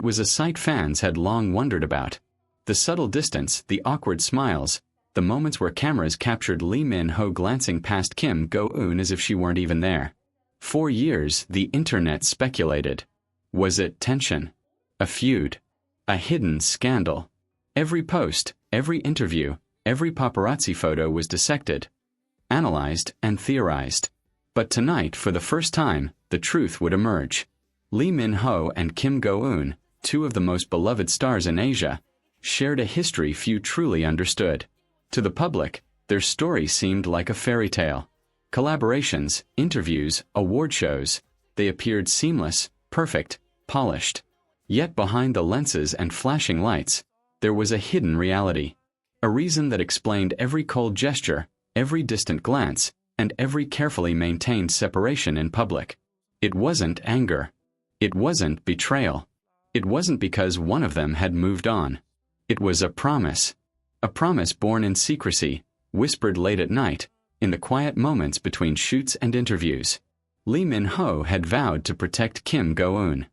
It was a sight fans had long wondered about. The subtle distance, the awkward smiles, the moments where cameras captured Lee Min-ho glancing past Kim Go-eun as if she weren't even there. For years, the internet speculated. Was it tension? A feud? A hidden scandal? Every post, every interview, every paparazzi photo was dissected, analyzed, and theorized. But tonight, for the first time, the truth would emerge. Lee Min-ho and Kim Go-eun, two of the most beloved stars in Asia, shared a history few truly understood. To the public, their story seemed like a fairy tale. Collaborations, interviews, award shows, they appeared seamless, perfect, polished. Yet behind the lenses and flashing lights, there was a hidden reality. A reason that explained every cold gesture, every distant glance, and every carefully maintained separation in public. It wasn't anger. It wasn't betrayal. It wasn't because one of them had moved on. It was a promise. A promise born in secrecy, whispered late at night, in the quiet moments between shoots and interviews. Lee Min-ho had vowed to protect Kim Go-eun.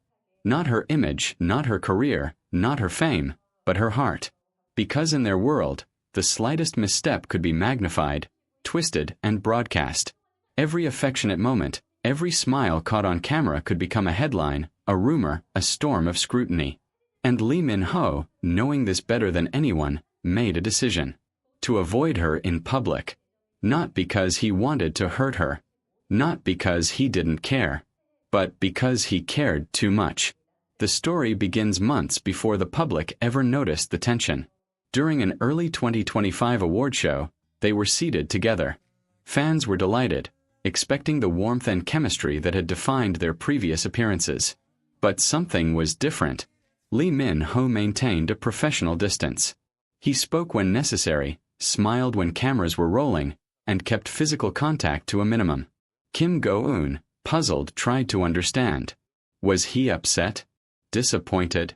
Not her image, not her career, not her fame, but her heart. Because in their world, the slightest misstep could be magnified, twisted, and broadcast. Every affectionate moment, every smile caught on camera could become a headline, a rumor, a storm of scrutiny. And Lee Min-ho, knowing this better than anyone, made a decision. To avoid her in public. Not because he wanted to hurt her. Not because he didn't care. But because he cared too much. The story begins months before the public ever noticed the tension. During an early 2025 award show, they were seated together. Fans were delighted, expecting the warmth and chemistry that had defined their previous appearances. But something was different. Lee Min-ho maintained a professional distance. He spoke when necessary, smiled when cameras were rolling, and kept physical contact to a minimum. Kim Go-eun, puzzled, tried to understand. Was he upset? Disappointed?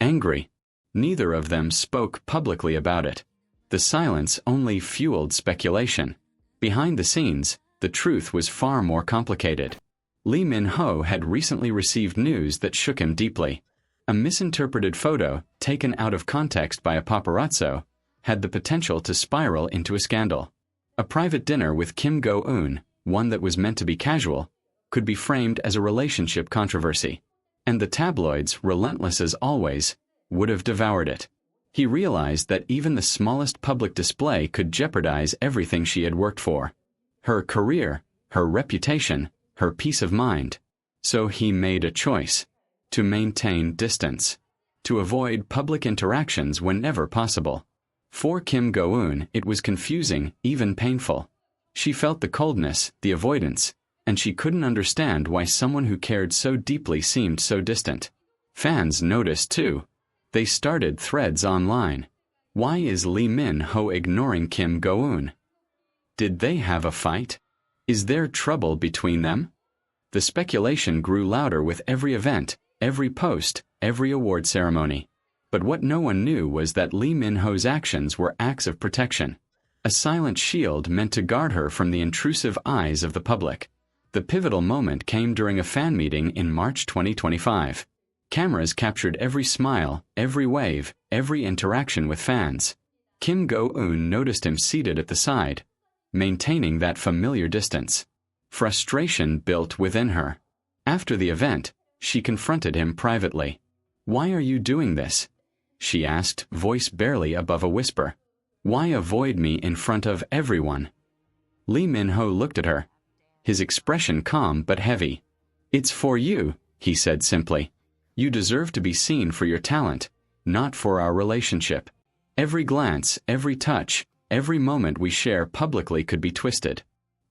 Angry? Neither of them spoke publicly about it. The silence only fueled speculation. Behind the scenes, the truth was far more complicated. Lee Min-ho had recently received news that shook him deeply. A misinterpreted photo, taken out of context by a paparazzo, had the potential to spiral into a scandal. A private dinner with Kim Go-eun, one that was meant to be casual, could be framed as a relationship controversy. And the tabloids, relentless as always, would have devoured it. He realized that even the smallest public display could jeopardize everything she had worked for. Her career, her reputation, her peace of mind. So he made a choice. To maintain distance. To avoid public interactions whenever possible. For Kim Go-eun, it was confusing, even painful. She felt the coldness, the avoidance, and she couldn't understand why someone who cared so deeply seemed so distant. Fans noticed too. They started threads online. Why is Lee Min-ho ignoring Kim Go-eun? Did they have a fight? Is there trouble between them? The speculation grew louder with every event, every post, every award ceremony. But what no one knew was that Lee Min-ho's actions were acts of protection. A silent shield meant to guard her from the intrusive eyes of the public. The pivotal moment came during a fan meeting in March 2025. Cameras captured every smile, every wave, every interaction with fans. Kim Go-eun noticed him seated at the side, maintaining that familiar distance. Frustration built within her. After the event, she confronted him privately. "Why are you doing this?" she asked, voice barely above a whisper. "Why avoid me in front of everyone?" Lee Min-ho looked at her, his expression calm but heavy. "It's for you," he said simply. "You deserve to be seen for your talent, not for our relationship. Every glance, every touch, every moment we share publicly could be twisted.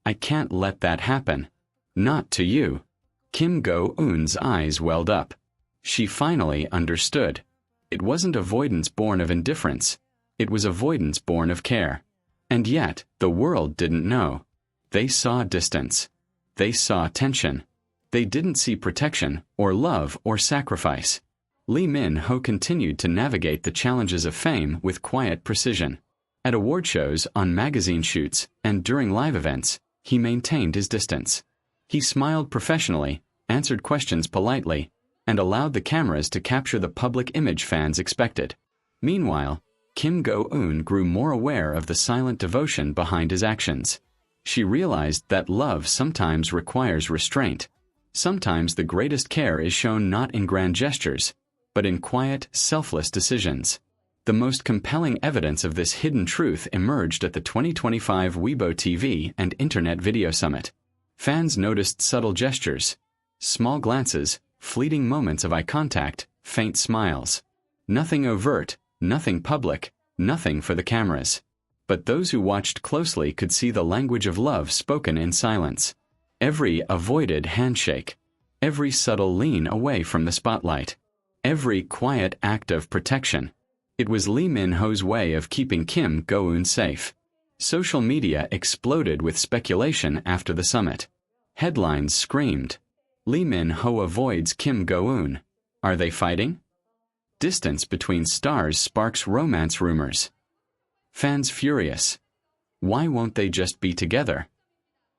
I can't let that happen. Not to you." Kim Go-eun's eyes welled up. She finally understood. It wasn't avoidance born of indifference. It was avoidance born of care. And yet, the world didn't know. They saw distance. They saw tension. They didn't see protection, or love, or sacrifice. Lee Min-ho continued to navigate the challenges of fame with quiet precision. At award shows, on magazine shoots, and during live events, he maintained his distance. He smiled professionally, answered questions politely, and allowed the cameras to capture the public image fans expected. Meanwhile, Kim Go-eun grew more aware of the silent devotion behind his actions. She realized that love sometimes requires restraint. Sometimes the greatest care is shown not in grand gestures, but in quiet, selfless decisions. The most compelling evidence of this hidden truth emerged at the 2025 Weibo TV and Internet Video Summit. Fans noticed subtle gestures, small glances, fleeting moments of eye contact, faint smiles. Nothing overt, nothing public, nothing for the cameras. But those who watched closely could see the language of love spoken in silence. Every avoided handshake, every subtle lean away from the spotlight, every quiet act of protection. It was Lee Min-ho's way of keeping Kim Go-eun safe. Social media exploded with speculation after the summit. Headlines screamed, "Lee Min-ho avoids Kim Go-eun. Are they fighting?" Distance between stars sparks romance rumors. Fans furious. Why won't they just be together?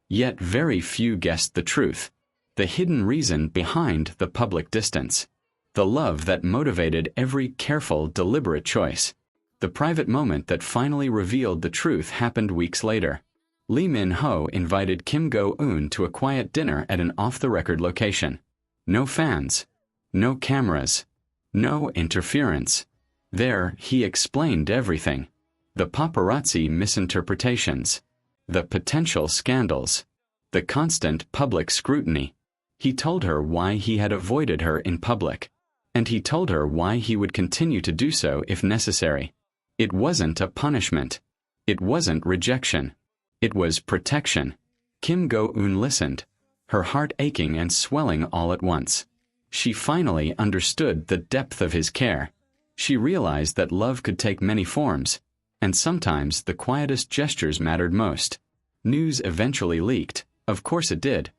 Yet very few guessed the truth, the hidden reason behind the public distance. The love that motivated every careful, deliberate choice. The private moment that finally revealed the truth happened weeks later. Lee Min-ho invited Kim Go-eun to a quiet dinner at an off-the-record location. No fans, no cameras, no interference. There, he explained everything. The paparazzi misinterpretations, the potential scandals, the constant public scrutiny. He told her why he had avoided her in public. And he told her why he would continue to do so if necessary. It wasn't a punishment. It wasn't rejection. It was protection. Kim Go-eun listened, her heart aching and swelling all at once. She finally understood the depth of his care. She realized that love could take many forms, and sometimes the quietest gestures mattered most. News eventually leaked, of course it did.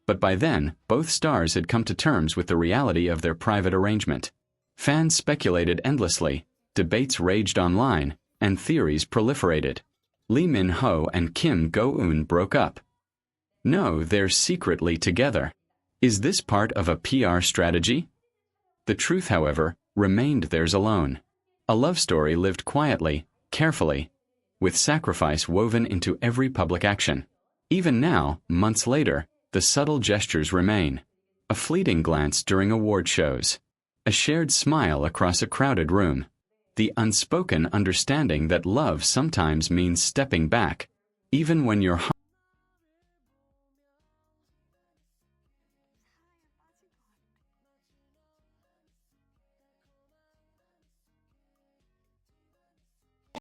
But by then, both stars had come to terms with the reality of their private arrangement. Fans speculated endlessly, debates raged online, and theories proliferated. Lee Min-ho and Kim Go-eun broke up. No, they're secretly together. Is this part of a PR strategy? The truth, however, remained theirs alone. A love story lived quietly, carefully, with sacrifice woven into every public action. Even now, months later, the subtle gestures remain. A fleeting glance during award shows. A shared smile across a crowded room. The unspoken understanding that love sometimes means stepping back, even when your heart